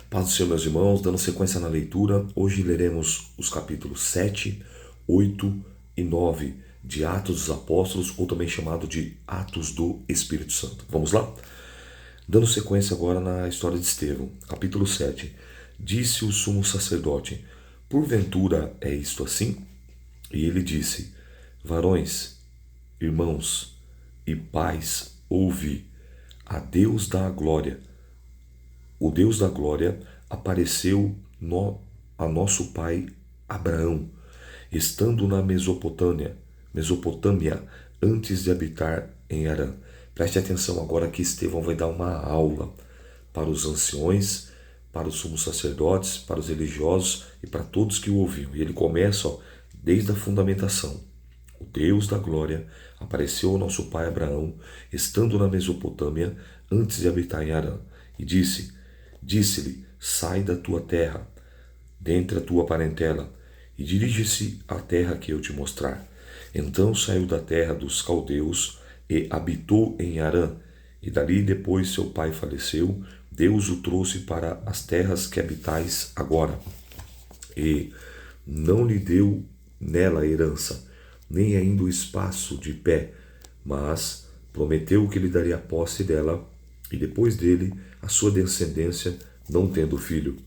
Paz do Senhor, meus irmãos, dando sequência na leitura, hoje leremos os capítulos 7, 8 e 9 de Atos dos Apóstolos, ou também chamado de Atos do Espírito Santo. Vamos lá? Dando sequência agora na história de Estevão, capítulo 7. Disse o sumo sacerdote: porventura é isto assim? E ele disse: varões, irmãos e pais, ouvi, a Deus da glória. O Deus da glória apareceu a nosso pai Abraão, estando na Mesopotâmia, antes de habitar em Harã. Preste atenção agora que Estevão vai dar uma aula para os anciões, para os sumos sacerdotes, para os religiosos e para todos que o ouviam. E ele começa desde a fundamentação. O Deus da glória apareceu ao nosso pai Abraão, estando na Mesopotâmia, antes de habitar em Harã, e disse-lhe, sai da tua terra, dentre a tua parentela, e dirige-se à terra que eu te mostrar. Então saiu da terra dos caldeus e habitou em Harã, e dali depois seu pai faleceu, Deus o trouxe para as terras que habitais agora, e não lhe deu nela herança, nem ainda o espaço de pé, mas prometeu que lhe daria posse dela, e depois dele a sua descendência, não tendo filho.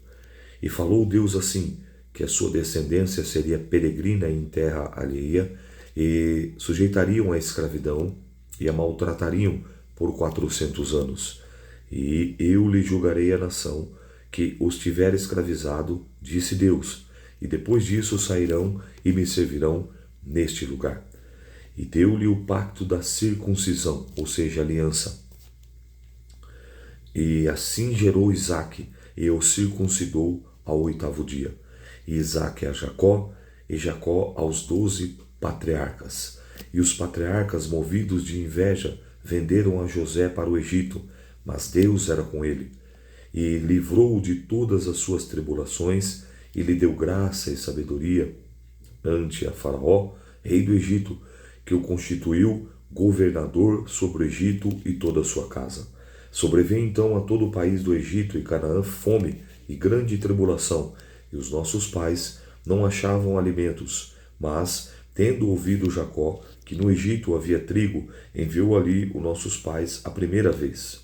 E falou Deus assim, que a sua descendência seria peregrina em terra alheia, e sujeitariam à escravidão, e a maltratariam por 400 anos. E eu lhe julgarei a nação que os tiver escravizado, disse Deus, e depois disso sairão e me servirão neste lugar. E deu-lhe o pacto da circuncisão, ou seja, aliança. E assim gerou Isaque, e o circuncidou ao 8º dia. E Isaque a Jacó, e Jacó aos 12 patriarcas. E os patriarcas, movidos de inveja, venderam a José para o Egito, mas Deus era com ele, e livrou-o de todas as suas tribulações, e lhe deu graça e sabedoria ante a Faraó, rei do Egito, que o constituiu governador sobre o Egito e toda a sua casa. Sobreveio então a todo o país do Egito e Canaã fome e grande tribulação, e os nossos pais não achavam alimentos. Mas, tendo ouvido Jacó que no Egito havia trigo, enviou ali os nossos pais a primeira vez.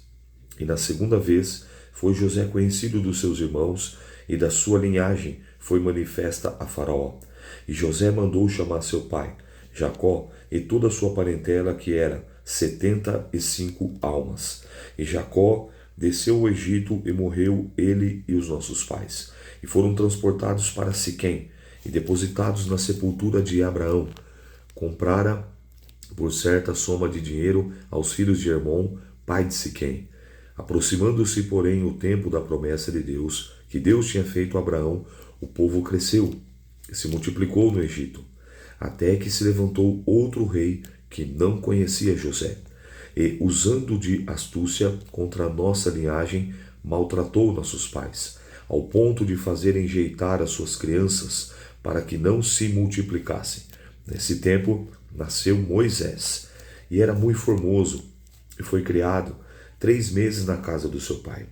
E na segunda vez foi José conhecido dos seus irmãos, e da sua linhagem foi manifesta a Faraó. E José mandou chamar seu pai, Jacó, e toda a sua parentela, que era 75 almas. E Jacó desceu ao Egito e morreu ele e os nossos pais. E foram transportados para Siquém e depositados na sepultura de Abraão. Comprara por certa soma de dinheiro aos filhos de Hermon, pai de Siquém. Aproximando-se, porém, o tempo da promessa de Deus, que Deus tinha feito a Abraão, o povo cresceu e se multiplicou no Egito, até que se levantou outro rei que não conhecia José, e, usando de astúcia contra a nossa linhagem, maltratou nossos pais, ao ponto de fazer enjeitar as suas crianças, para que não se multiplicassem. Nesse tempo nasceu Moisés, e era muito formoso, e foi criado 3 meses na casa do seu pai.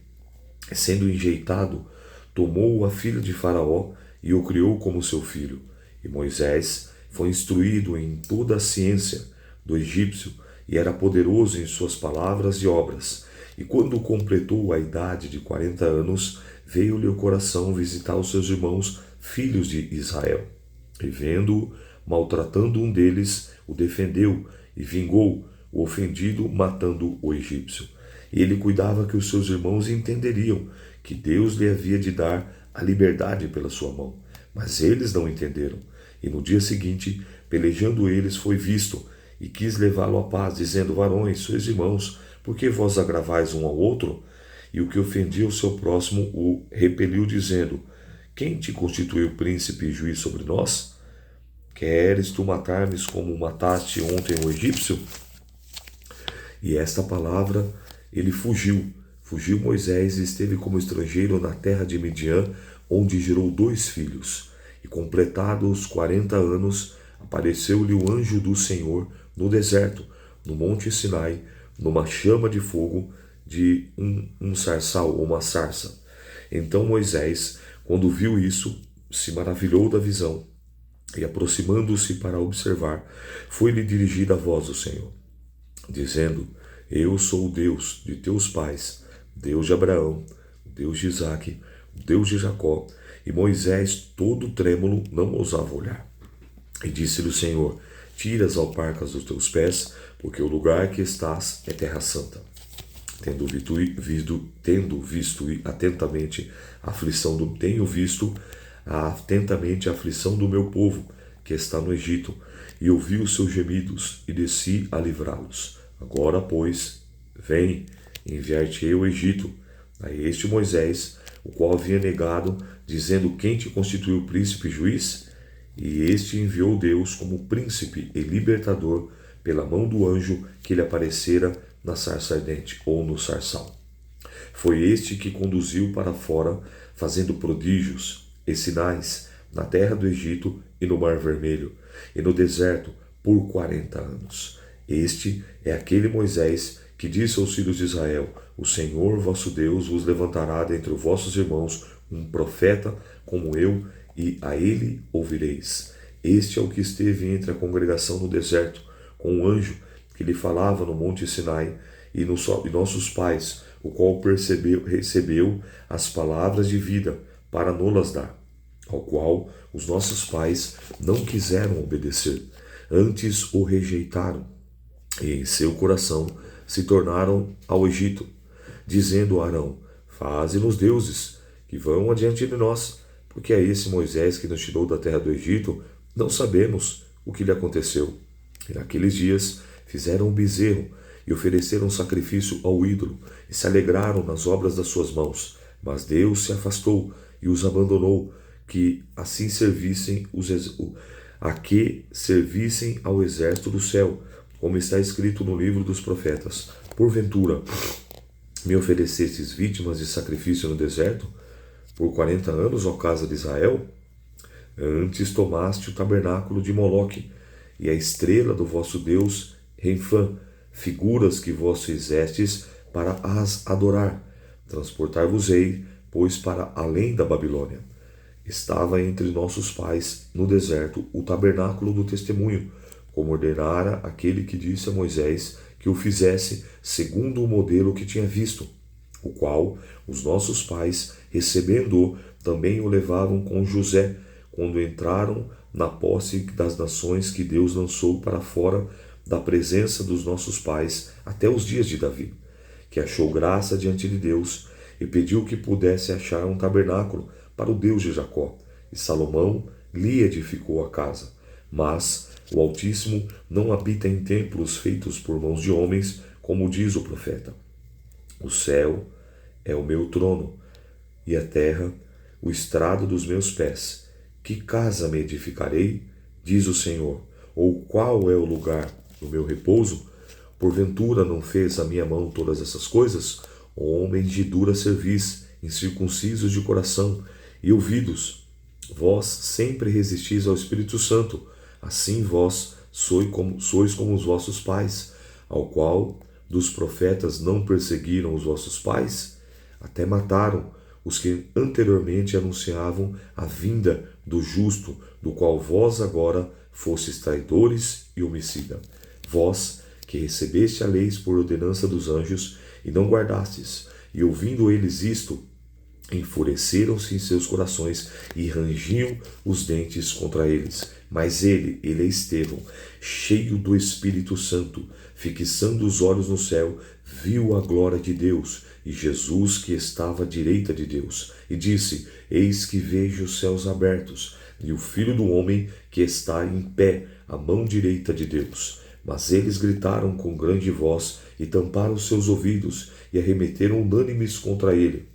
Sendo enjeitado, tomou a filha de Faraó e o criou como seu filho. E Moisés foi instruído em toda a ciência do egípcio e era poderoso em suas palavras e obras. E quando completou a idade de 40 anos, veio-lhe o coração visitar os seus irmãos, filhos de Israel. E vendo-o maltratando um deles, o defendeu e vingou o ofendido, matando o egípcio. E ele cuidava que os seus irmãos entenderiam que Deus lhe havia de dar a liberdade pela sua mão. Mas eles não entenderam. E no dia seguinte, pelejando eles, foi visto, e quis levá-lo à paz, dizendo, varões, sois irmãos, por que vós agravais um ao outro? E o que ofendia o seu próximo o repeliu, dizendo, quem te constituiu príncipe e juiz sobre nós? Queres tu matar-me como mataste ontem o egípcio? E esta palavra ele fugiu. Fugiu Moisés e esteve como estrangeiro na terra de Midian, onde gerou 2 filhos. E completados os 40 anos, apareceu-lhe o anjo do Senhor no deserto, no monte Sinai, numa chama de fogo de um sarçal ou uma sarça. Então Moisés, quando viu isso, se maravilhou da visão, e aproximando-se para observar, foi-lhe dirigida a voz do Senhor, dizendo: Eu sou o Deus de teus pais, Deus de Abraão, Deus de Isaque, Deus de Jacó. E Moisés, todo trêmulo, não ousava olhar. E disse-lhe o Senhor: Tira as alparcas dos teus pés, porque o lugar que estás é terra santa. Tendo visto atentamente a aflição a aflição do meu povo, que está no Egito, e ouvi os seus gemidos, e desci a livrá-los. Agora, pois, vem, enviar-te-ei ao Egito, a este Moisés, o qual havia negado, dizendo: Quem te constituiu príncipe e juiz? E este enviou Deus como príncipe e libertador pela mão do anjo que lhe aparecera na sarça ardente, ou no sarçal. Foi este que conduziu para fora, fazendo prodígios e sinais na terra do Egito e no Mar Vermelho, e no deserto por 40 anos. Este é aquele Moisés que disse aos filhos de Israel: O Senhor vosso Deus vos levantará dentre os vossos irmãos um profeta como eu, e a ele ouvireis. Este é o que esteve entre a congregação no deserto, com o anjo que lhe falava no monte Sinai, e nossos pais, o qual recebeu as palavras de vida para nos-las dar, ao qual os nossos pais não quiseram obedecer, antes o rejeitaram, e em seu coração se tornaram ao Egito, dizendo a Arão: Faze-nos deuses, que vão adiante de nós, porque é esse Moisés que nos tirou da terra do Egito, não sabemos o que lhe aconteceu. E naqueles dias fizeram um bezerro, e ofereceram sacrifício ao ídolo, e se alegraram nas obras das suas mãos. Mas Deus se afastou e os abandonou, que assim servissem ao exército do céu, como está escrito no livro dos profetas: Porventura me oferecestes vítimas de sacrifício no deserto por 40 anos, ó casa de Israel? Antes tomaste o tabernáculo de Moloque e a estrela do vosso Deus Renfã, figuras que vós fizestes para as adorar. Transportar-vos-ei, pois, para além da Babilônia. Estava entre nossos pais, no deserto, o tabernáculo do testemunho, como ordenara aquele que disse a Moisés que o fizesse segundo o modelo que tinha visto, o qual os nossos pais, recebendo-o, também o levavam com José, quando entraram na posse das nações que Deus lançou para fora da presença dos nossos pais até os dias de Davi, que achou graça diante de Deus e pediu que pudesse achar um tabernáculo para o Deus de Jacó. E Salomão lhe edificou a casa. Mas o Altíssimo não habita em templos feitos por mãos de homens, como diz o profeta: O céu é o meu trono, e a terra o estrado dos meus pés. Que casa me edificarei? Diz o Senhor. Ou qual é o lugar do meu repouso? Porventura não fez a minha mão todas essas coisas? Homens de dura cerviz, incircuncisos de coração e ouvidos, vós sempre resistis ao Espírito Santo. Assim vós sois como os vossos pais, ao qual dos profetas não perseguiram os vossos pais? Até mataram os que anteriormente anunciavam a vinda do justo, do qual vós agora fostes traidores e homicida. Vós, que recebeste a lei por ordenança dos anjos, e não guardastes, e ouvindo eles isto, enfureceram-se em seus corações e rangiam os dentes contra eles. Mas ele é Estevão, cheio do Espírito Santo, fixando os olhos no céu, viu a glória de Deus e Jesus que estava à direita de Deus, e disse: Eis que vejo os céus abertos, e o Filho do Homem que está em pé à mão direita de Deus. Mas eles gritaram com grande voz e tamparam seus ouvidos e arremeteram unânimes contra ele,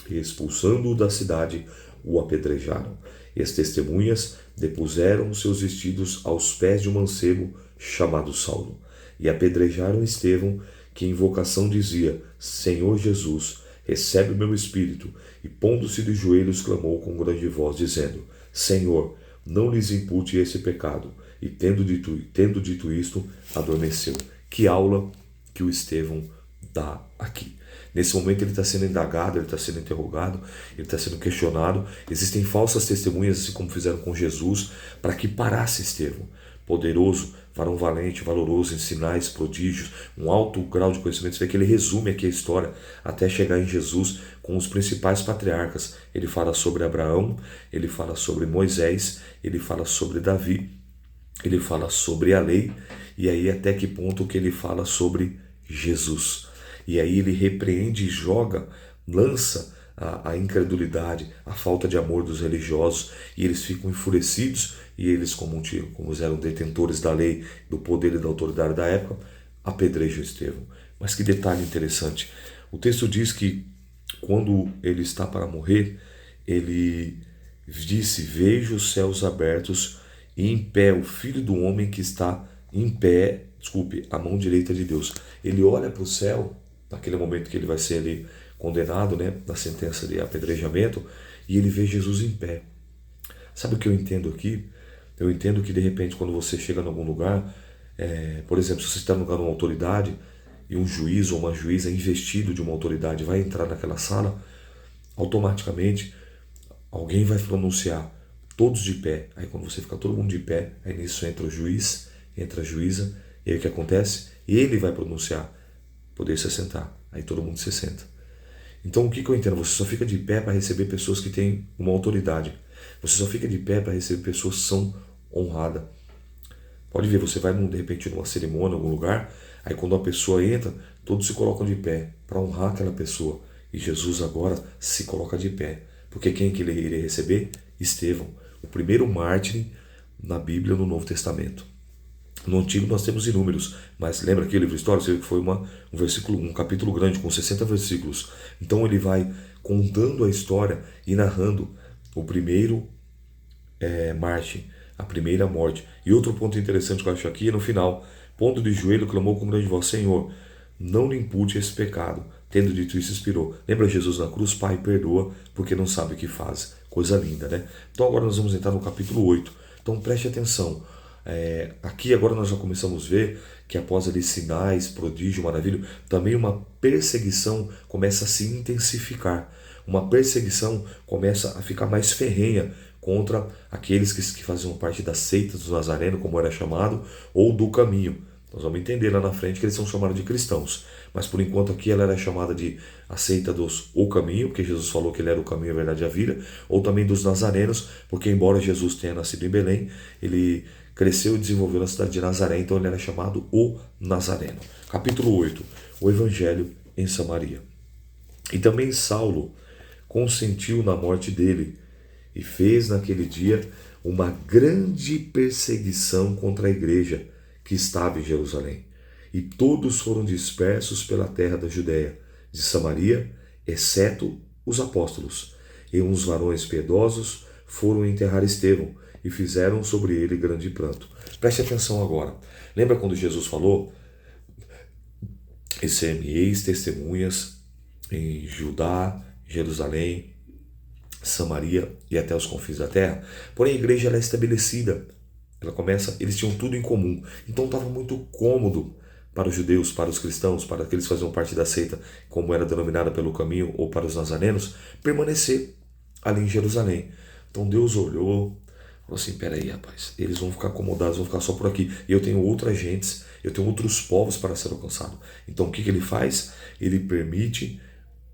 e expulsando-o da cidade, o apedrejaram. E as testemunhas depuseram seus vestidos aos pés de um mancebo chamado Saulo, e apedrejaram Estevão, que em invocação dizia: Senhor Jesus, recebe o meu espírito. E pondo-se de joelhos, clamou com grande voz, dizendo: Senhor, não lhes impute esse pecado. E tendo dito isto, adormeceu. Que aula que o Estevão dá aqui. Nesse momento ele está sendo indagado, ele está sendo interrogado, ele está sendo questionado. Existem falsas testemunhas, assim como fizeram com Jesus, para que parasse Estevão. Poderoso, varão valente, valoroso em sinais, prodígios, um alto grau de conhecimento. Você vê que ele resume aqui a história até chegar em Jesus com os principais patriarcas. Ele fala sobre Abraão, ele fala sobre Moisés, ele fala sobre Davi, ele fala sobre a lei, e aí até que ponto que ele fala sobre Jesus. E aí ele repreende e joga, lança a incredulidade, a falta de amor dos religiosos, e eles ficam enfurecidos, e eles, como eram detentores da lei, do poder e da autoridade da época, apedrejam Estevão. Mas que detalhe interessante, o texto diz que quando ele está para morrer, ele disse: vejo os céus abertos e em pé o Filho do Homem que está em pé, à mão direita de Deus. Ele olha para o céu, naquele momento que ele vai ser ali condenado, né, na sentença de apedrejamento, e ele vê Jesus em pé. Sabe o que eu entendo aqui? Eu entendo que de repente quando você chega em algum lugar, por exemplo, se você está no lugar de uma autoridade e um juiz ou uma juíza investido de uma autoridade vai entrar naquela sala, automaticamente alguém vai pronunciar, todos de pé. Aí quando você fica todo mundo de pé, aí nisso entra o juiz, entra a juíza, e aí o que acontece? Ele vai pronunciar, poder se sentar. Aí todo mundo se senta. Então o que eu entendo? Você só fica de pé para receber pessoas que têm uma autoridade. Você só fica de pé para receber pessoas que são honradas. Pode ver, você vai de repente numa cerimônia, em algum lugar, aí quando a pessoa entra, todos se colocam de pé para honrar aquela pessoa. E Jesus agora se coloca de pé. Porque quem que ele iria receber? Estevão, o primeiro mártir na Bíblia no Novo Testamento. No Antigo nós temos inúmeros, mas lembra que o livro de História, você viu que foi um capítulo grande com 60 versículos. Então ele vai contando a história e narrando o primeiro mártir, a primeira morte. E outro ponto interessante que eu acho aqui é no final: pondo de joelho, clamou com grande voz: Senhor, não lhe impute esse pecado. Tendo dito isso, expirou. Lembra Jesus na cruz? Pai, perdoa, porque não sabe o que faz. Coisa linda, né? Então agora nós vamos entrar no capítulo 8. Então preste atenção. Aqui agora nós já começamos a ver que após ali sinais, prodígio, maravilha, também uma perseguição começa a se intensificar. Uma perseguição começa a ficar mais ferrenha contra aqueles que faziam parte da seita dos nazarenos, como era chamado, ou do caminho. Nós vamos entender lá na frente que eles são chamados de cristãos. Mas por enquanto aqui ela era chamada de a seita dos O Caminho, porque Jesus falou que ele era o caminho, a verdade e a vida, ou também dos nazarenos, porque embora Jesus tenha nascido em Belém, ele cresceu e desenvolveu na cidade de Nazaré, então ele era chamado o Nazareno. Capítulo 8, o Evangelho em Samaria. E também Saulo consentiu na morte dele, e fez naquele dia uma grande perseguição contra a igreja que estava em Jerusalém. E todos foram dispersos pela terra da Judéia, de Samaria, exceto os apóstolos. E uns varões piedosos foram enterrar Estevão, e fizeram sobre ele grande pranto. Preste atenção agora. Lembra quando Jesus falou: e ser-me-eis testemunhas em Judá, Jerusalém, Samaria e até os confins da terra? Porém a igreja ela é estabelecida. Eles tinham tudo em comum. Então estava muito cômodo para os judeus, para os cristãos, para aqueles que faziam parte da seita, como era denominada pelo caminho, ou para os nazarenos, permanecer ali em Jerusalém. Então Deus olhou, falou assim: peraí, rapaz, eles vão ficar acomodados, vão ficar só por aqui. E eu tenho outras gentes, eu tenho outros povos para ser alcançado. Então o que ele faz? Ele permite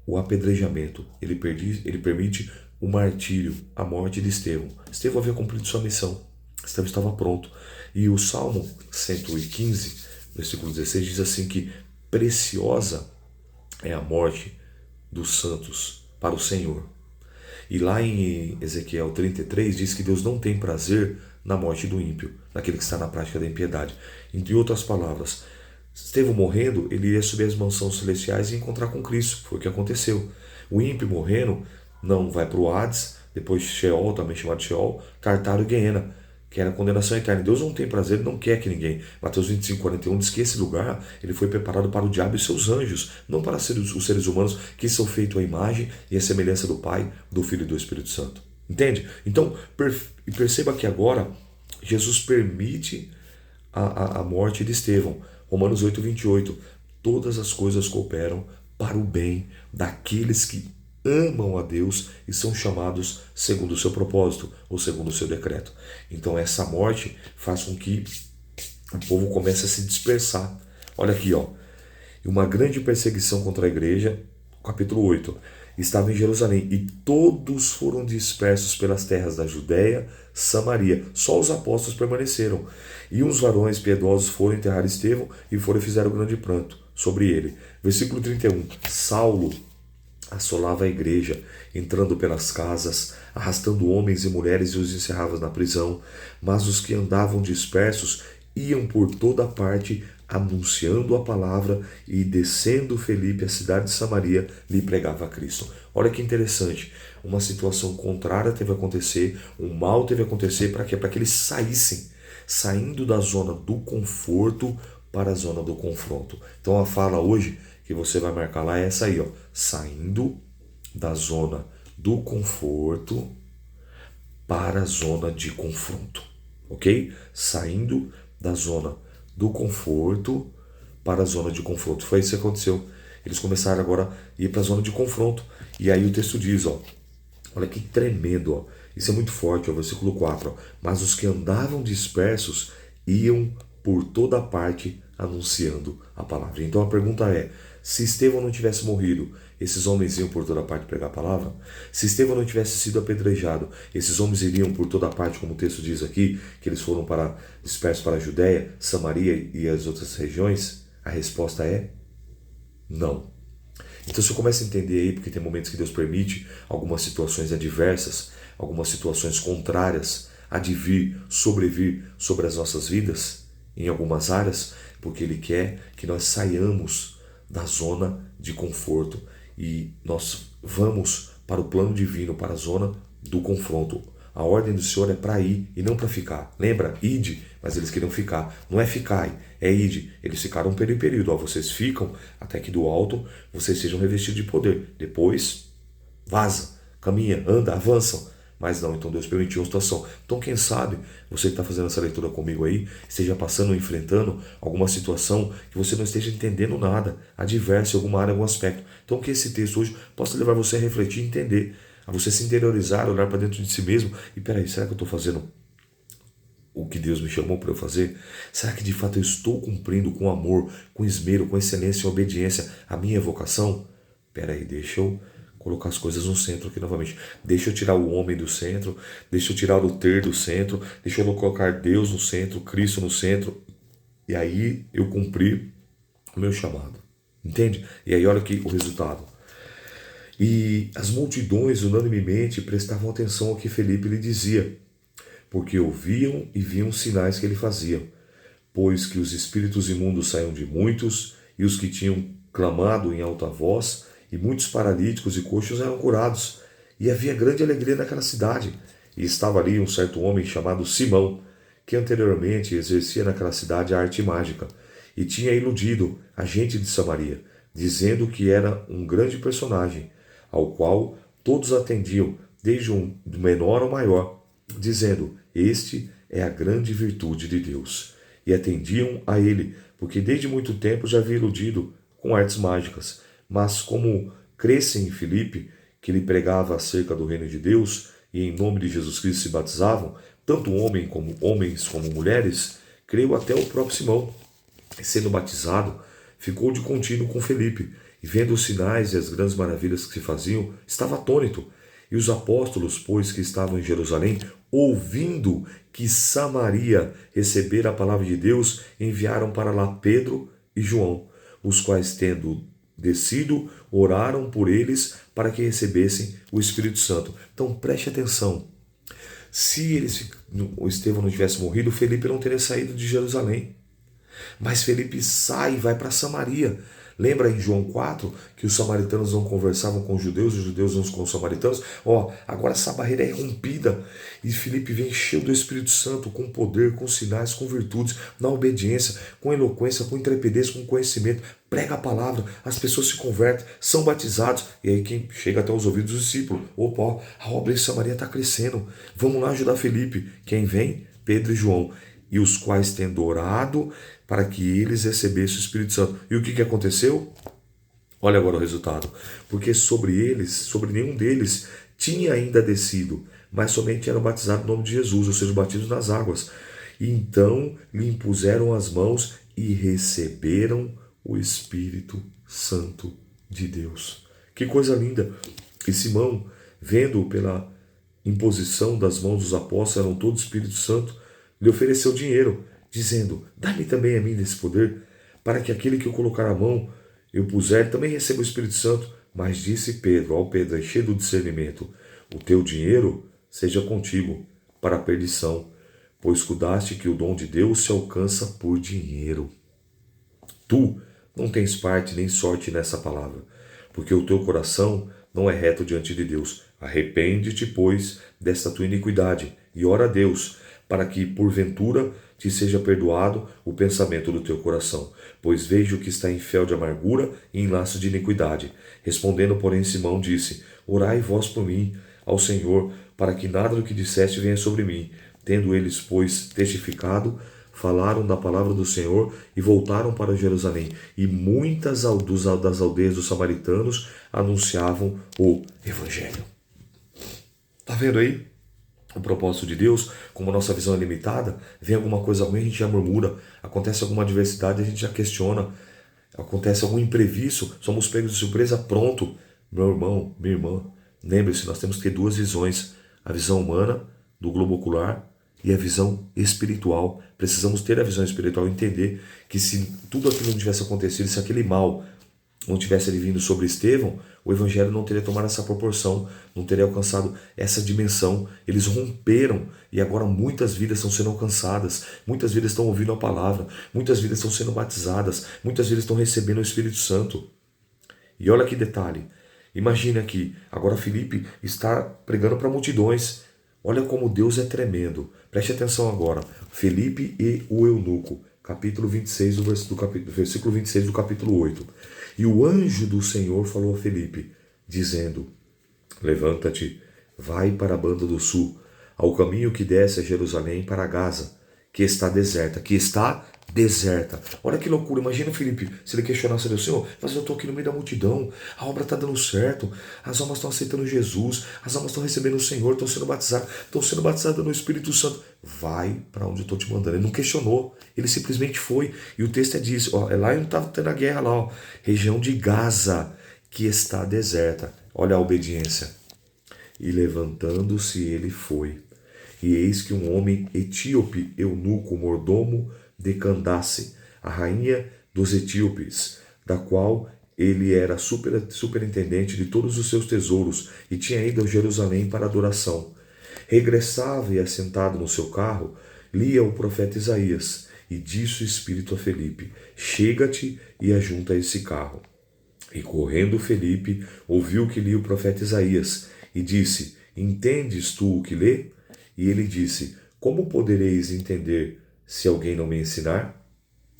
o apedrejamento, ele permite o martírio, a morte de Estevão. Estevão havia cumprido sua missão, Estevão estava pronto. E o Salmo 115, versículo 16, diz assim que preciosa é a morte dos santos para o Senhor. E lá em Ezequiel 33 diz que Deus não tem prazer na morte do ímpio, naquele que está na prática da impiedade. Em outras palavras, Estevão morrendo, ele iria subir as mansões celestiais e encontrar com Cristo. Foi o que aconteceu. O ímpio morrendo não vai para o Hades, depois Sheol, também chamado Sheol, Tartário e Guiena, que era a condenação eterna. Deus não tem prazer, ele não quer que ninguém. Mateus 25:41 diz que esse lugar ele foi preparado para o diabo e seus anjos, não para os seres humanos que são feitos à imagem e à semelhança do Pai, do Filho e do Espírito Santo. Entende? Então, perceba que agora Jesus permite a morte de Estevão. Romanos 8:28. todas as coisas cooperam para o bem daqueles que amam a Deus e são chamados segundo o seu propósito ou segundo o seu decreto. Então essa morte faz com que o povo comece a se dispersar. Olha aqui, ó. Uma grande perseguição contra a igreja, capítulo 8, estava em Jerusalém e todos foram dispersos pelas terras da Judéia, Samaria. Só os apóstolos permaneceram. E uns varões piedosos foram enterrar Estevão e foram e fizeram grande pranto sobre ele. Versículo 31. Saulo assolava a igreja, entrando pelas casas, arrastando homens e mulheres e os encerrava na prisão. Mas os que andavam dispersos iam por toda parte anunciando a palavra, e descendo Felipe à cidade de Samaria, lhe pregava a Cristo. Olha que interessante, uma situação contrária teve a acontecer, um mal teve a acontecer, para quê? Para que eles saíssem, saindo da zona do conforto para a zona do confronto. Então a fala hoje que você vai marcar lá é essa aí, ó, saindo da zona do conforto para a zona de confronto, ok? Saindo da zona do conforto para a zona de confronto. Foi isso que aconteceu. Eles começaram agora a ir para a zona de confronto. E aí o texto diz, ó, olha que tremendo, ó. Isso é muito forte, ó, versículo 4. Ó. Mas os que andavam dispersos iam por toda parte anunciando a palavra. Então a pergunta é, se Estevão não tivesse morrido, esses homens iam por toda parte pregar a palavra? Se Estevão não tivesse sido apedrejado, esses homens iriam por toda parte, como o texto diz aqui, que eles foram dispersos para a Judéia, Samaria e as outras regiões? A resposta é não. Então você começa a entender aí, porque tem momentos que Deus permite algumas situações adversas, algumas situações contrárias a de vir, sobrevir sobre as nossas vidas, em algumas áreas, porque Ele quer que nós saiamos da zona de conforto e nós vamos para o plano divino, para a zona do confronto. A ordem do Senhor é para ir e não para ficar. Lembra? Ide, mas eles queriam ficar. Não é ficai, é ide. Eles ficaram um período. Ó, vocês ficam até que do alto vocês sejam revestidos de poder. Depois, vaza, caminha, anda, avançam. Mas não, então Deus permitiu uma situação. Então quem sabe, você que está fazendo essa leitura comigo aí, esteja passando ou enfrentando alguma situação que você não esteja entendendo nada, adversa em alguma área, algum aspecto. Então que esse texto hoje possa levar você a refletir e entender, a você se interiorizar, olhar para dentro de si mesmo. E peraí, será que eu estou fazendo o que Deus me chamou para eu fazer? Será que de fato eu estou cumprindo com amor, com esmero, com excelência e obediência a minha vocação? Peraí, deixa eu colocar as coisas no centro aqui novamente. Deixa eu tirar o homem do centro, deixa eu tirar o ter do centro, deixa eu colocar Deus no centro, Cristo no centro, e aí eu cumpri o meu chamado. Entende? E aí olha aqui o resultado. E as multidões unanimemente prestavam atenção ao que Felipe lhe dizia, porque ouviam e viam sinais que ele fazia, pois que os espíritos imundos saíam de muitos, e os que tinham clamado em alta voz, e muitos paralíticos e coxos eram curados, e havia grande alegria naquela cidade. E estava ali um certo homem chamado Simão, que anteriormente exercia naquela cidade a arte mágica, e tinha iludido a gente de Samaria, dizendo que era um grande personagem, ao qual todos atendiam, desde um menor ao maior, dizendo, este é a grande virtude de Deus. E atendiam a ele, porque desde muito tempo já havia iludido com artes mágicas. Mas como crescem em Filipe, que lhe pregava acerca do reino de Deus, e em nome de Jesus Cristo se batizavam, tanto homens como mulheres, creu até o próprio Simão. E sendo batizado, ficou de contínuo com Filipe, e vendo os sinais e as grandes maravilhas que se faziam, estava atônito. E os apóstolos, pois que estavam em Jerusalém, ouvindo que Samaria recebera a palavra de Deus, enviaram para lá Pedro e João, os quais, tendo descido, oraram por eles para que recebessem o Espírito Santo. Então preste atenção. Se o Estevão não tivesse morrido, Felipe não teria saído de Jerusalém. Mas Felipe sai e vai para Samaria. Lembra em João 4 que os samaritanos não conversavam com os judeus não com os samaritanos? Agora essa barreira é rompida e Filipe vem cheio do Espírito Santo, com poder, com sinais, com virtudes, na obediência, com eloquência, com intrepidez, com conhecimento. Prega a palavra, as pessoas se convertem, são batizados. E aí quem chega até os ouvidos dos discípulos, a obra em Samaria está crescendo. Vamos lá ajudar Filipe. Quem vem? Pedro e João. e os quais tendo orado para que eles recebessem o Espírito Santo. E o que aconteceu? Olha agora o resultado. Porque sobre eles, sobre nenhum deles, tinha ainda descido, mas somente eram batizados no nome de Jesus, ou seja, batidos nas águas. E então lhe impuseram as mãos e receberam o Espírito Santo de Deus. Que coisa linda! E Simão, vendo pela imposição das mãos dos apóstolos, eram todos Espírito Santo, lhe ofereceu dinheiro, dizendo: dá-me também a mim desse poder, para que aquele que eu colocar a mão, eu puser, também receba o Espírito Santo. Mas disse Pedro, ao Pedro, cheio do discernimento: o teu dinheiro seja contigo para a perdição, pois cuidaste que o dom de Deus se alcança por dinheiro. Tu não tens parte nem sorte nessa palavra, porque o teu coração não é reto diante de Deus. Arrepende-te, pois, desta tua iniquidade, e ora a Deus, para que, porventura, te seja perdoado o pensamento do teu coração. Pois vejo que está em fel de amargura e em laço de iniquidade. Respondendo, porém, Simão disse: orai vós por mim ao Senhor, para que nada do que disseste venha sobre mim. Tendo eles, pois, testificado, falaram da palavra do Senhor e voltaram para Jerusalém. E muitas das aldeias dos samaritanos anunciavam o Evangelho. Está vendo aí o propósito de Deus? Como a nossa visão é limitada, vem alguma coisa ruim, a gente já murmura. Acontece alguma adversidade, a gente já questiona. Acontece algum imprevisto, somos pegos de surpresa, pronto. Meu irmão, minha irmã, lembre-se, nós temos que ter duas visões. A visão humana, do globo ocular, e a visão espiritual. Precisamos ter a visão espiritual e entender que se tudo aquilo não tivesse acontecido, se aquele mal não tivesse vindo sobre Estevão, o Evangelho não teria tomado essa proporção, não teria alcançado essa dimensão. Eles romperam e agora muitas vidas estão sendo alcançadas, muitas vidas estão ouvindo a palavra, muitas vidas estão sendo batizadas, muitas vidas estão recebendo o Espírito Santo. E olha que detalhe, imagine aqui, agora Filipe está pregando para multidões. Olha como Deus é tremendo. Preste atenção agora. Filipe e o eunuco, capítulo 26, versículo 26 do capítulo 8. E o anjo do Senhor falou a Filipe, dizendo: levanta-te, vai para a banda do sul, ao caminho que desce a Jerusalém para Gaza, que está deserta. Olha que loucura, imagina Filipe, se ele questionasse a Deus: Senhor, mas eu estou aqui no meio da multidão, a obra está dando certo, as almas estão aceitando Jesus, as almas estão recebendo o Senhor, estão sendo batizadas no Espírito Santo. Vai para onde eu estou te mandando. Ele não questionou, ele simplesmente foi. E o texto diz, é lá onde estava tendo a guerra lá, ó, região de Gaza, que está deserta. Olha a obediência. E levantando-se ele foi. E eis que um homem etíope, eunuco, mordomo de Candace, a rainha dos etíopes, da qual ele era superintendente de todos os seus tesouros e tinha ido a Jerusalém para adoração. Regressava e, assentado no seu carro, lia o profeta Isaías, e disse o Espírito a Felipe: chega-te e ajunta esse carro. E correndo Felipe, ouviu que lia o profeta Isaías, e disse: entendes tu o que lê? E ele disse: como podereis entender se alguém não me ensinar?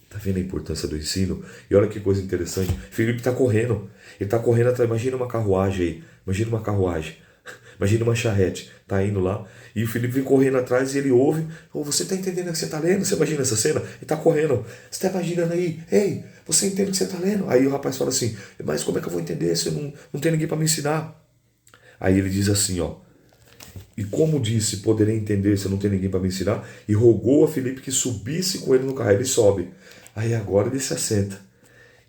Está vendo a importância do ensino? E olha que coisa interessante. Felipe está correndo. Ele está correndo atrás. Imagina uma carruagem aí. Imagina uma charrete. Está indo lá. E o Felipe vem correndo atrás e ele ouve. Oh, você está entendendo o que você está lendo? Você imagina essa cena? Ele está correndo. Você está imaginando aí? Ei, você entende o que você está lendo? Aí o rapaz fala assim: mas como é que eu vou entender se eu não tenho ninguém para me ensinar? Aí ele diz assim, ó: e como disse, poderei entender se eu não tenho ninguém para me ensinar? E rogou a Filipe que subisse com ele no carro. Ele sobe. Aí agora ele se assenta.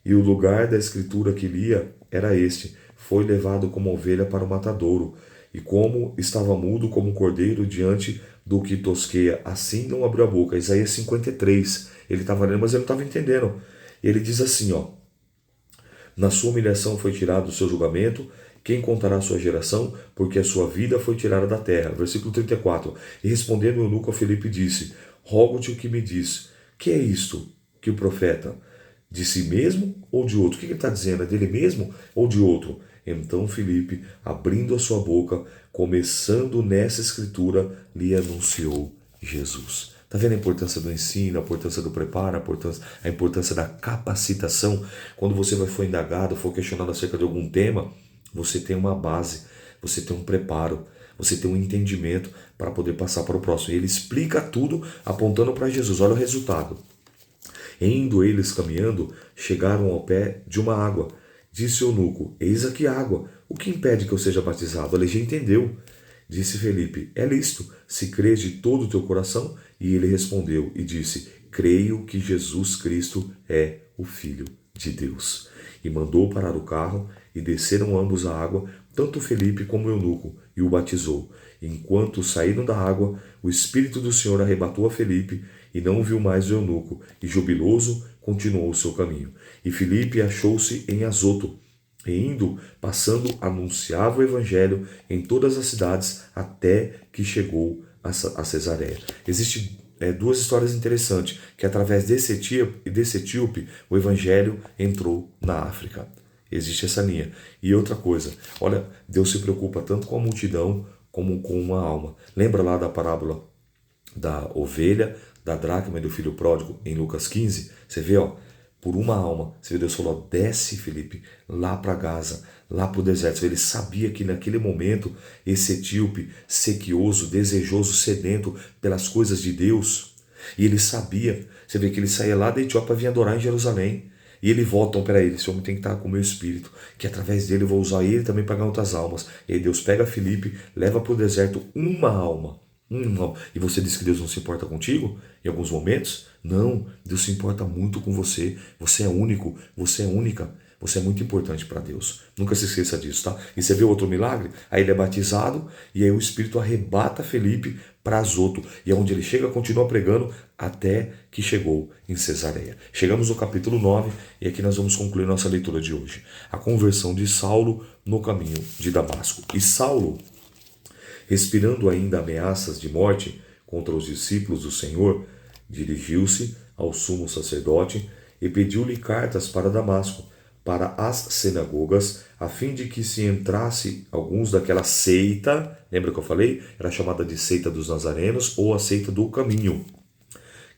E o lugar da escritura que lia era este: foi levado como ovelha para o matadouro. E como estava mudo como um cordeiro diante do que tosqueia, assim não abriu a boca. Isaías 53. Ele estava lendo, mas ele não estava entendendo. E ele diz assim, ó: na sua humilhação foi tirado o seu julgamento. Quem contará a sua geração? Porque a sua vida foi tirada da terra. Versículo 34. E respondendo o eunuco a Filipe disse: rogo-te o que me diz. Que é isto que o profeta? De si mesmo ou de outro? O que ele está dizendo? É dele mesmo ou de outro? Então Filipe, abrindo a sua boca, começando nessa escritura, lhe anunciou Jesus. Está vendo a importância do ensino, a importância do preparo, a importância da capacitação? Quando você for indagado, for questionado acerca de algum tema, você tem uma base, você tem um preparo. você ter um entendimento para poder passar para o próximo. E ele explica tudo apontando para Jesus. Olha o resultado. Indo eles caminhando, chegaram ao pé de uma água. Disse o eunuco: eis aqui a água. O que impede que eu seja batizado? Ele já entendeu. Disse Felipe: é lícito, se crês de todo o teu coração. E ele respondeu e disse: creio que Jesus Cristo é o Filho de Deus. E mandou parar o carro, e desceram ambos a água, tanto Felipe como o eunuco, e o batizou. Enquanto saíram da água, o Espírito do Senhor arrebatou a Felipe, e não viu mais o eunuco, e jubiloso continuou o seu caminho. E Felipe achou-se em Azoto, e indo, passando, anunciava o evangelho em todas as cidades, até que chegou a Cesareia. Existem duas histórias interessantes, que através desse etíope, o evangelho entrou na África. Existe essa linha. E outra coisa, olha, Deus se preocupa tanto com a multidão como com uma alma. Lembra lá da parábola da ovelha, da dracma e do filho pródigo em Lucas 15? Você vê, por uma alma. Você vê, Deus falou: desce, Felipe, lá para Gaza, lá para o deserto. Ele sabia que naquele momento, esse etíope sequioso, desejoso, sedento pelas coisas de Deus, e ele sabia, você vê que ele saía lá da Etiópia e vinha adorar em Jerusalém. E ele volta para ele: esse homem tem que estar com o meu espírito, que através dele eu vou usar ele também para ganhar outras almas. E aí Deus pega Felipe, leva para o deserto uma alma. E você diz que Deus não se importa contigo em alguns momentos? Não, Deus se importa muito com você. Você é único, você é única, você é muito importante para Deus. Nunca se esqueça disso, tá? E você vê outro milagre? Aí ele é batizado e aí o Espírito arrebata Felipe para Azoto. E é onde ele chega, continua pregando até que chegou em Cesareia. Chegamos no capítulo 9 e aqui nós vamos concluir nossa leitura de hoje. A conversão de Saulo no caminho de Damasco. E Saulo, respirando ainda ameaças de morte contra os discípulos do Senhor, dirigiu-se ao sumo sacerdote e pediu-lhe cartas para Damasco, para as sinagogas, a fim de que se entrasse alguns daquela seita. Lembra que eu falei? Era chamada de seita dos nazarenos ou a seita do caminho.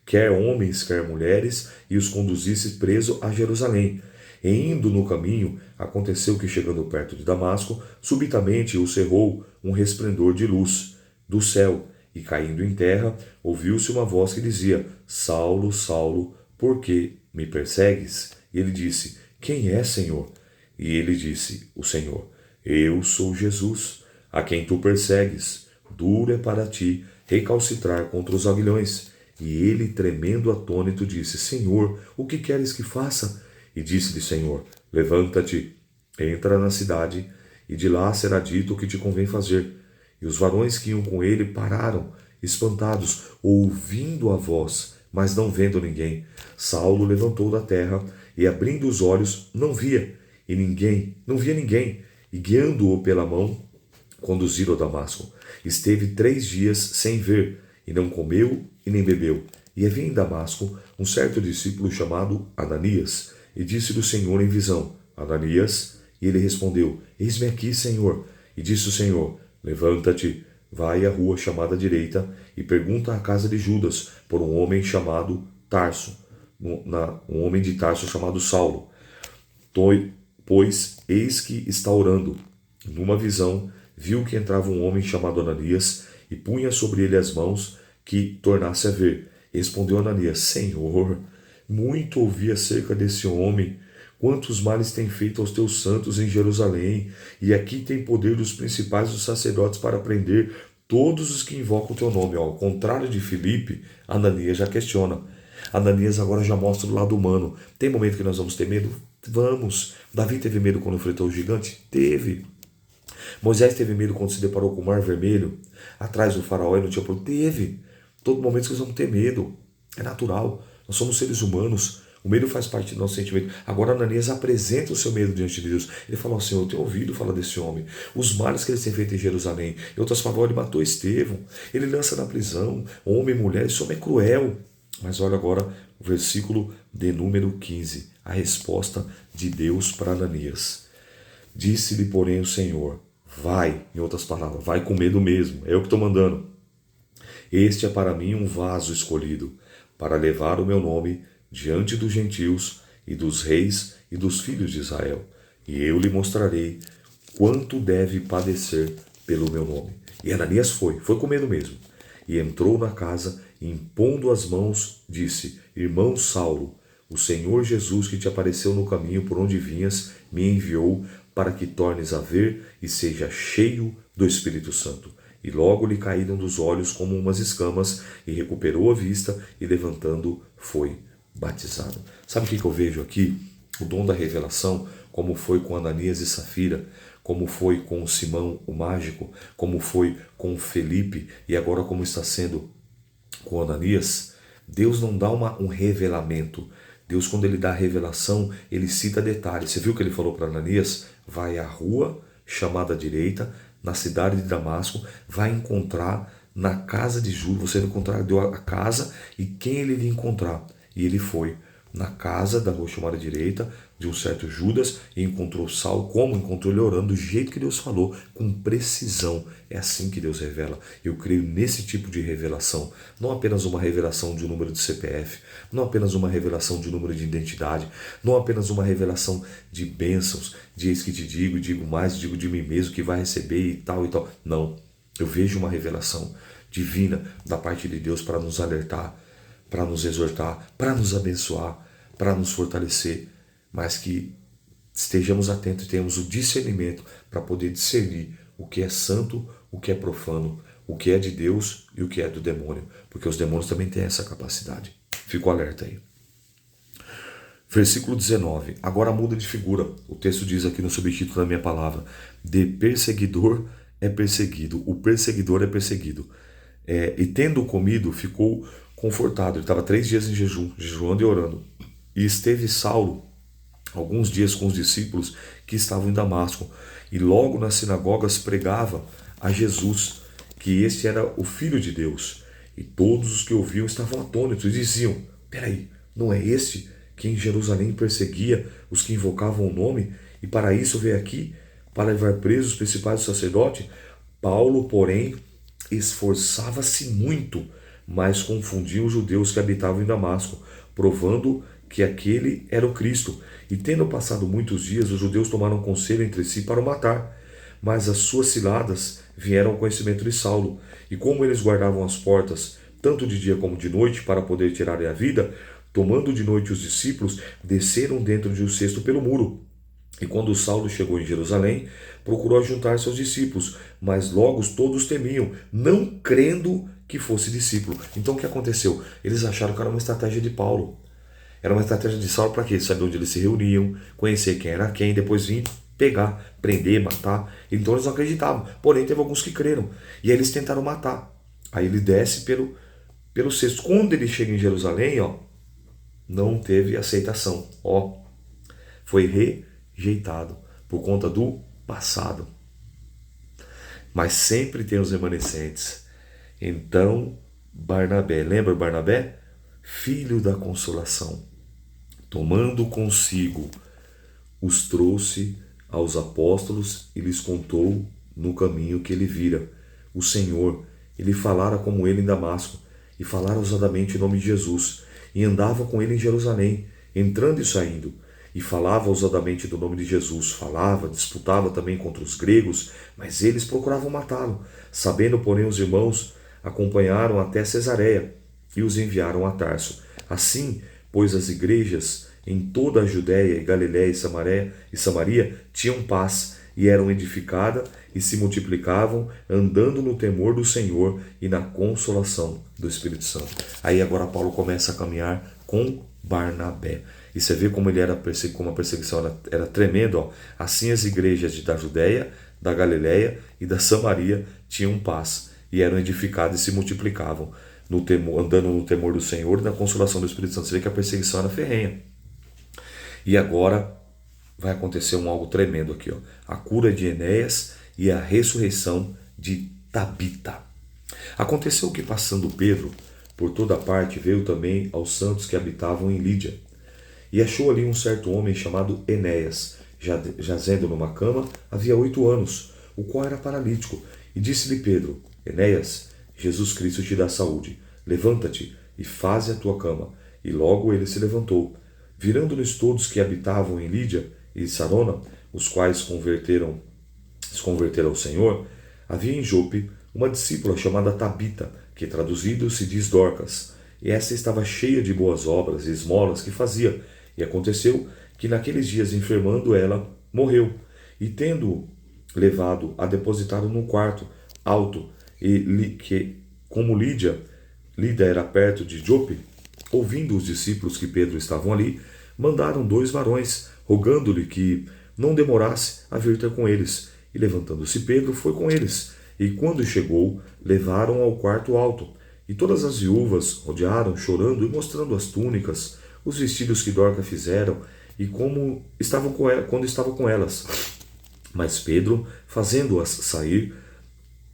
Quer homens, quer mulheres, e os conduzisse preso a Jerusalém. E indo no caminho, aconteceu que, chegando perto de Damasco, subitamente o cerrou um resplendor de luz do céu, e caindo em terra, ouviu-se uma voz que dizia: Saulo, Saulo, por que me persegues? E ele disse: quem é, Senhor? E ele disse: o Senhor: eu sou Jesus, a quem tu persegues. Duro é para ti recalcitrar contra os aguilhões. E ele, tremendo atônito, disse: Senhor, o que queres que faça? E disse-lhe: Senhor, levanta-te, entra na cidade, e de lá será dito o que te convém fazer. E os varões que iam com ele pararam, espantados, ouvindo a voz, mas não vendo ninguém. Saulo levantou da terra, e abrindo os olhos, não via ninguém, e guiando-o pela mão, conduziram a Damasco. Esteve 3 dias sem ver, e não comeu e nem bebeu. E havia em Damasco um certo discípulo chamado Ananias, e disse-lhe o Senhor em visão: Ananias? E ele respondeu: eis-me aqui, Senhor. E disse o Senhor: levanta-te, vai à rua chamada direita, e pergunta à casa de Judas por um homem chamado Tarso, um homem de Tarso chamado Saulo, pois eis que está orando. Numa visão, viu que entrava um homem chamado Ananias, e punha sobre ele as mãos, que tornasse a ver. Respondeu Ananias: Senhor, muito ouvi acerca desse homem, quantos males tem feito aos teus santos em Jerusalém, e aqui tem poder dos principais dos sacerdotes para prender todos os que invocam o teu nome. Ao contrário de Filipe, Ananias já questiona. Ananias agora já mostra o lado humano. Tem momento que nós vamos ter medo? Vamos. Davi teve medo quando enfrentou o gigante? Teve. Moisés teve medo quando se deparou com o Mar Vermelho, atrás do faraó e não tinha problema? Teve. Todo momento que nós vamos ter medo. É natural. Nós somos seres humanos. O medo faz parte do nosso sentimento. Agora Ananias apresenta o seu medo diante de Deus. Ele fala: Senhor, eu tenho ouvido falar desse homem, os males que ele tem feito em Jerusalém. Em outras palavras, ele matou Estevão, ele lança na prisão, homem e mulher, esse homem é cruel. Mas olha agora o versículo de número 15, a resposta de Deus para Ananias. Disse-lhe, porém, o Senhor: vai, em outras palavras, vai com medo mesmo, é eu que estou mandando. Este é para mim um vaso escolhido, para levar o meu nome diante dos gentios e dos reis e dos filhos de Israel. E eu lhe mostrarei quanto deve padecer pelo meu nome. E Ananias foi com medo mesmo. E entrou na casa e, impondo as mãos, disse: Irmão Saulo, o Senhor Jesus que te apareceu no caminho por onde vinhas, me enviou para que tornes a ver e seja cheio do Espírito Santo. E logo lhe caíram dos olhos como umas escamas, e recuperou a vista, e levantando foi batizado. Sabe o que eu vejo aqui? O dom da revelação, como foi com Ananias e Safira, como foi com Simão o mágico, como foi com Felipe, e agora como está sendo com Ananias. Deus não dá um revelamento. Deus, quando ele dá a revelação, ele cita detalhes. Você viu que ele falou para Ananias? Vai à rua chamada direita, na cidade de Damasco, vai encontrar na casa de Judas, você vai encontrar, deu a casa, e quem ele iria encontrar? E ele foi na casa da rua chamada direita, de um certo Judas, e encontrou Saulo. Como? Encontrou ele orando do jeito que Deus falou, com precisão. É assim que Deus revela. Eu creio nesse tipo de revelação. Não apenas uma revelação de um número de CPF, não apenas uma revelação de um número de identidade, não apenas uma revelação de bênçãos, de eis que te digo, digo mais, digo de mim mesmo, que vai receber e tal e tal. Não. Eu vejo uma revelação divina da parte de Deus para nos alertar, para nos exortar, para nos abençoar, para nos fortalecer, mas que estejamos atentos e tenhamos o discernimento para poder discernir o que é santo, o que é profano, o que é de Deus e o que é do demônio, porque os demônios também têm essa capacidade. Fico alerta aí. Versículo 19, agora muda de figura. O texto diz aqui no subtítulo da minha palavra: de perseguidor é perseguido, o perseguidor é perseguido. E tendo comido, ficou confortado. Ele estava 3 dias em jejum, jejuando e orando. E esteve Saulo alguns dias com os discípulos que estavam em Damasco. E logo nas sinagogas pregava a Jesus, que este era o Filho de Deus. E todos os que ouviam estavam atônitos e diziam: peraí, não é este que em Jerusalém perseguia os que invocavam o nome? E para isso veio aqui, para levar presos os principais sacerdotes? Paulo, porém, esforçava-se muito, mas confundia os judeus que habitavam em Damasco, provando que aquele era o Cristo. E tendo passado muitos dias, os judeus tomaram conselho entre si para o matar. Mas as suas ciladas vieram ao conhecimento de Saulo. E como eles guardavam as portas, tanto de dia como de noite, para poder tirarem a vida, tomando de noite os discípulos, desceram dentro de um cesto pelo muro. E quando Saulo chegou em Jerusalém, procurou juntar seus discípulos, mas logo todos temiam, não crendo que fosse discípulo. Então o que aconteceu? Eles acharam que era uma estratégia de Paulo. Era uma estratégia de Saulo para quê? Saber onde eles se reuniam, conhecer quem era quem, depois vir pegar, prender, matar. Então eles não acreditavam. Porém, teve alguns que creram. E aí eles tentaram matar. Aí ele desce pelo cesto. Quando ele chega em Jerusalém, não teve aceitação. Foi rejeitado por conta do passado. Mas sempre tem os remanescentes. Então, Barnabé, lembra Barnabé? Filho da consolação, tomando consigo, os trouxe aos apóstolos e lhes contou no caminho que ele vira o Senhor. Ele falara como ele em Damasco, e falara ousadamente em nome de Jesus, e andava com ele em Jerusalém, entrando e saindo, e falava ousadamente do nome de Jesus. Falava, disputava também contra os gregos, mas eles procuravam matá-lo. Sabendo, porém, os irmãos acompanharam até Cesareia e os enviaram a Tarso. Assim, pois as igrejas em toda a Judéia e Galiléia e Samaria tinham paz, e eram edificadas e se multiplicavam, andando no temor do Senhor e na consolação do Espírito Santo. Aí agora Paulo começa a caminhar com Barnabé. E você vê como ele era como a perseguição era tremenda. Assim as igrejas da Judéia, da Galiléia e da Samaria tinham paz, e eram edificadas e se multiplicavam, andando no temor do Senhor e na consolação do Espírito Santo. Você vê que a perseguição era ferrenha. E agora vai acontecer algo tremendo aqui. A cura de Enéas e a ressurreição de Tabita. Aconteceu que, passando Pedro por toda parte, veio também aos santos que habitavam em Lídia. E achou ali um certo homem chamado Enéas, jazendo numa cama havia 8 anos, o qual era paralítico. E disse-lhe Pedro: Enéas, Jesus Cristo te dá saúde. Levanta-te e faze a tua cama. E logo ele se levantou. Virando-lhes todos que habitavam em Lídia e Sarona, os quais se converteram ao Senhor, havia em Jope uma discípula chamada Tabita, que traduzido se diz Dorcas. E essa estava cheia de boas obras e esmolas que fazia. E aconteceu que naqueles dias, enfermando ela, morreu. E tendo levado, a depositaram num quarto alto, que, como Lida era perto de Jope, ouvindo os discípulos que Pedro estavam ali, mandaram 2 varões, rogando-lhe que não demorasse a vir ter com eles. E levantando-se Pedro, foi com eles. E quando chegou, levaram ao quarto alto. E todas as viúvas rodearam, chorando e mostrando as túnicas, os vestidos que Dorcas fizeram, e como estavam com ela, quando estava com elas. Mas Pedro, fazendo-as sair,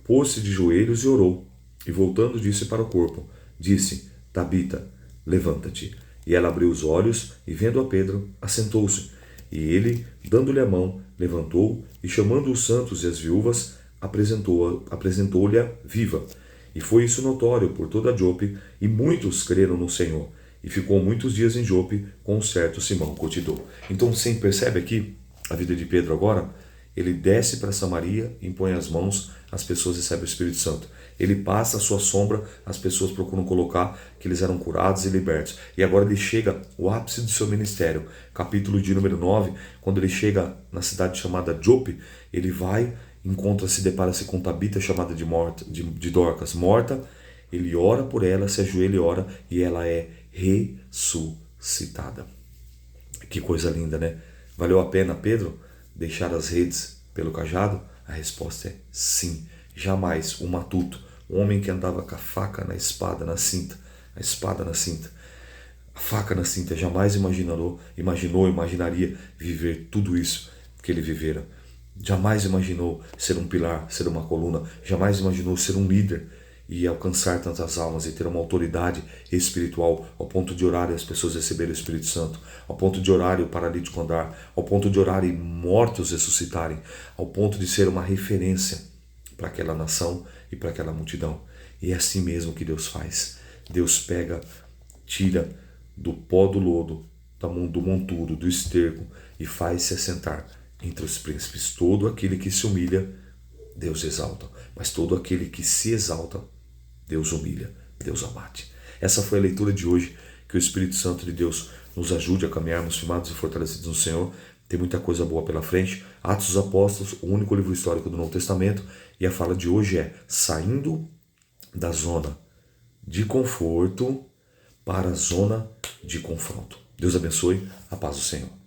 pôs-se de joelhos e orou. E voltando, disse para o corpo, disse, Tabita, levanta-te. E ela abriu os olhos, e vendo a Pedro, assentou-se. E ele, dando-lhe a mão, levantou, e chamando os santos e as viúvas, apresentou-lhe viva. E foi isso notório por toda Jope, e muitos creram no Senhor. E ficou muitos dias em Jope com um certo Simão Curtidor. Então você percebe aqui a vida de Pedro agora? Ele desce para Samaria, impõe as mãos, as pessoas recebem o Espírito Santo. Ele passa a sua sombra, as pessoas procuram colocar que eles eram curados e libertos. E agora ele chega ao ápice do seu ministério. Capítulo de número 9, quando ele chega na cidade chamada Jope, ele vai, encontra-se, depara-se com Tabita, chamada de Dorcas, morta. Ele ora por ela, se ajoelha e ora, e ela é ressuscitada. Que coisa linda, né? Valeu a pena, Pedro, deixar as redes pelo cajado? A resposta é sim. Jamais um matuto, um homem que andava com a faca na espada, na cinta, a espada na cinta, a faca na cinta, jamais imaginaria viver tudo isso que ele vivera. Jamais imaginou ser um pilar, ser uma coluna, jamais imaginou ser um líder e alcançar tantas almas e ter uma autoridade espiritual ao ponto de orar e as pessoas receberem o Espírito Santo, ao ponto de orar e o paralítico andar, ao ponto de orar e mortos ressuscitarem, ao ponto de ser uma referência para aquela nação e para aquela multidão. E é assim mesmo que Deus faz. Deus pega, tira do pó do lodo, do monturo, do esterco e faz-se assentar entre os príncipes. Todo aquele que se humilha, Deus exalta. Mas todo aquele que se exalta, Deus humilha, Deus abate. Essa foi a leitura de hoje. Que o Espírito Santo de Deus nos ajude a caminharmos firmados e fortalecidos no Senhor. Tem muita coisa boa pela frente. Atos dos Apóstolos, o único livro histórico do Novo Testamento. E a fala de hoje é saindo da zona de conforto para a zona de confronto. Deus abençoe. A paz do Senhor.